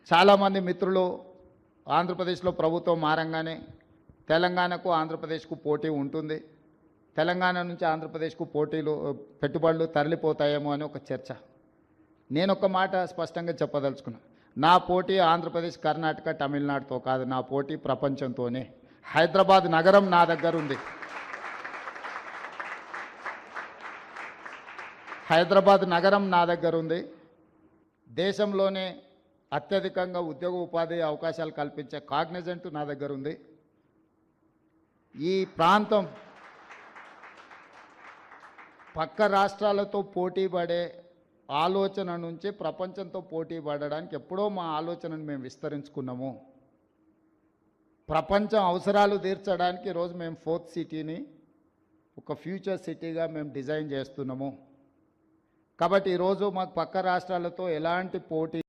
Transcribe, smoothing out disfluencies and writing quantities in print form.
చాలామంది మిత్రులు ఆంధ్రప్రదేశ్లో ప్రభుత్వం మారంగానే తెలంగాణకు ఆంధ్రప్రదేశ్కు పోటీ ఉంటుంది, తెలంగాణ నుంచి ఆంధ్రప్రదేశ్కు పెట్టుబడులు తరలిపోతాయేమో అని ఒక చర్చ. నేను ఒక మాట స్పష్టంగా చెప్పదలుచుకున్నాను. నా పోటీ ఆంధ్రప్రదేశ్, కర్ణాటక, తమిళనాడుతో కాదు, నా పోటీ ప్రపంచంతోనే. హైదరాబాద్ నగరం నా దగ్గర ఉంది. హైదరాబాద్ నగరం నా దగ్గర ఉంది. దేశంలోనే అత్యధికంగా ఉద్యోగ ఉపాధి అవకాశాలు కల్పించే కాగ్నిజెంట్ నా దగ్గర ఉంది. ఈ ప్రాంతం పక్క రాష్ట్రాలతో పోటీ పడే ఆలోచన నుంచి ప్రపంచంతో పోటీ పడడానికి ఎప్పుడో మా ఆలోచనను మేము విస్తరించుకున్నాము. ప్రపంచం అవసరాలు తీర్చడానికి ఈరోజు మేము 4th సిటీని ఒక ఫ్యూచర్ సిటీగా మేము డిజైన్ చేస్తున్నాము. కాబట్టి ఈరోజు మాకు పక్క రాష్ట్రాలతో ఎలాంటి పోటీ